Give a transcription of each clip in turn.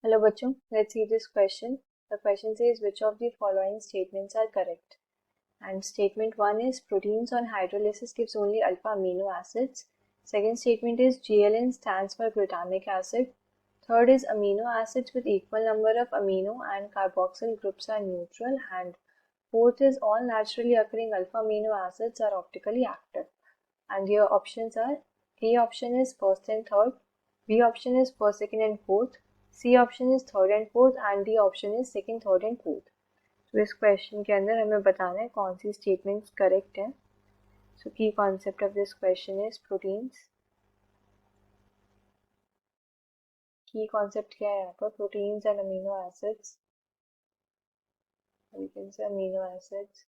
Hello bachcho, let's see this question. The question says which of the following statements are correct? And statement 1 is proteins on hydrolysis gives only alpha amino acids. Second statement is GLN stands for glutamic acid. Third is amino acids with equal number of amino and carboxyl groups are neutral. And fourth is all naturally occurring alpha amino acids are optically active. And your options are A option is first and third, B option is first, second and fourth, C option is third and fourth and D option is second, third and fourth. तो इस question के अंदर हमें बताना है कौन सी statements correct है. So की concept of this question is proteins. की कॉन्सेप्ट क्या है यहाँ पर? Proteins and amino acids. We can say amino acids.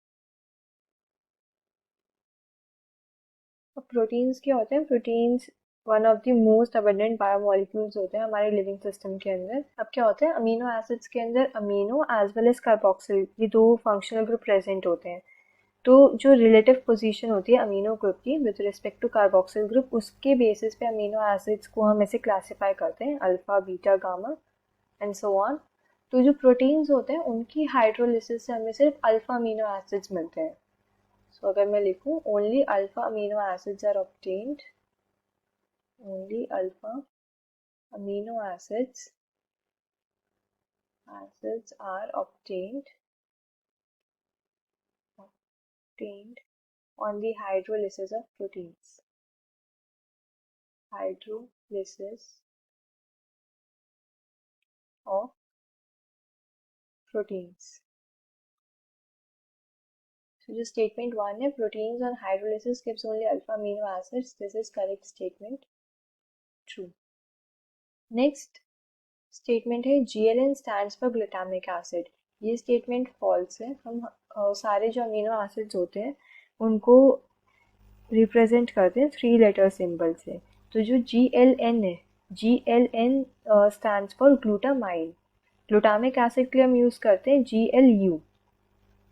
अब प्रोटीन्स क्या होते हैं? Proteins one of the most abundant biomolecules होते हैं हमारे लिविंग सिस्टम के अंदर. अब क्या होता है? अमीनो एसिड्स के अंदर amino as well as carboxyl ये दो फंक्शनल ग्रुप प्रेजेंट होते हैं. तो जो रिलेटिव पोजीशन होती है अमीनो ग्रुप की with respect to carboxyl group, उसके बेसिस पे अमीनो एसिड्स को हम ऐसे क्लासिफाई करते हैं alpha, beta, gamma and so on. तो जो प्रोटीन्स होते हैं उनकी हाइड्रोलिसिस से हमें सिर्फ अल्फा अमीनो एसिड्स मिलते हैं. सो अगर मैं लिखूं only alpha amino acids are obtained, only alpha amino acids are obtained on the hydrolysis of proteins. Hydrolysis of proteins. So जो statement 1 है, proteins on hydrolysis gives only alpha amino acids. This is correct statement. True. Next statement है GLN stands for glutamic acid. ये statement false है. हम सारे जो amino acids होते हैं उनको रिप्रेजेंट करते हैं 3 लेटर सिंबल से. तो जो GLN है, GLN stands for glutamine. Glutamic acid के लिए हम यूज़ करते हैं GLU.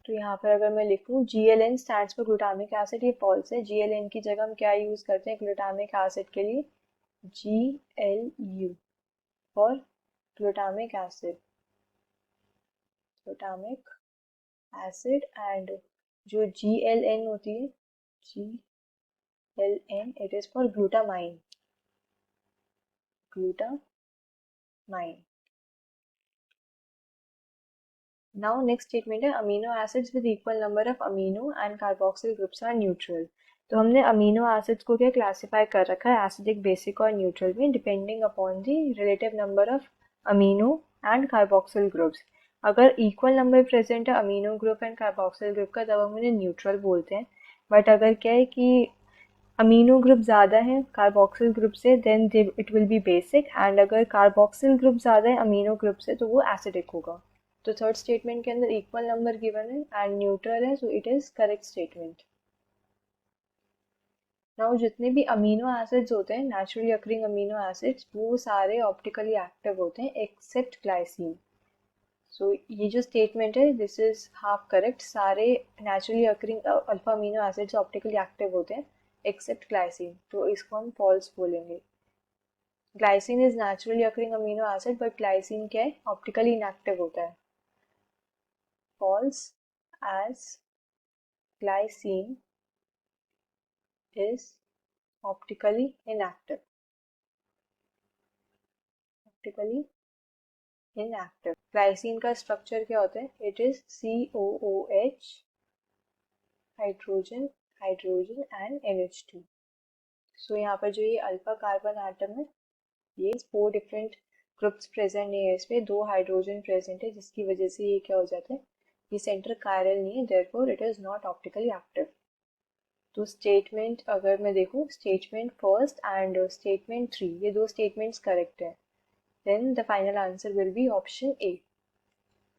तो यहाँ पर अगर मैं लिखूँ GLN stands for glutamic acid, ये फॉल्स है. GLN की जगह हम क्या यूज़ करते हैं ग्लूटामिक एसिड के लिए? GLU for glutamic acid. Glutamic acid and जो GLN होती है GLN it is for glutamine. Glutamine. Now next statement है amino acids with equal number of amino and carboxyl groups are neutral. तो हमने amino acids को क्या classify कर रखा है एसिडिक, बेसिक और न्यूट्रल में depending upon the relative number of amino and carboxyl groups. अगर इक्वल नंबर प्रेजेंट है amino group and carboxyl group का तब हम उन्हें न्यूट्रल बोलते हैं. बट अगर क्या है कि अमीनो ग्रुप ज़्यादा है कार्बोक्सिल ग्रुप से then it will be basic, and अगर कार्बोक्सिल ग्रुप ज़्यादा है अमीनो ग्रुप से तो वो एसिडिक होगा. तो थर्ड स्टेटमेंट के अंदर इक्वल नंबर गिवन है एंड न्यूट्रल है, so it is correct statement. Now जितने भी अमीनो एसिड्स होते हैं नेचुरली अकरिंग अमीनो एसिड्स वो सारे ऑप्टिकली एक्टिव होते हैं एक्सेप्ट ग्लाइसिन. सो ये जो स्टेटमेंट है दिस इज हाफ करेक्ट. सारे naturally occurring alpha amino acids optically active होते हैं एक्सेप्ट ग्लाइसिन, तो इसको हम फॉल्स बोलेंगे. Glycine is naturally occurring amino acid but glycine क्या है? ऑप्टिकली इनएक्टिव होता है. False, as glycine is optically inactive. Optically inactive. Glycine का स्ट्रक्चर क्या होता है? It is COOH, hydrogen, hydrogen and NH2. सो यहाँ पर जो ये अल्फा कार्बन एटम है ये 4 डिफरेंट ग्रुप्स प्रेजेंट नहीं है, इसमें 2 हाइड्रोजन प्रेजेंट है जिसकी वजह से ये क्या हो जाता है? ये सेंटर कायरल नहीं है, therefore it is not optically active. तो स्टेटमेंट अगर मैं देखूँ स्टेटमेंट फर्स्ट एंड स्टेटमेंट 3 ये दो स्टेटमेंट्स करेक्ट है. Then the final answer will be option A.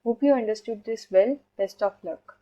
Hope you understood this well. Best of luck.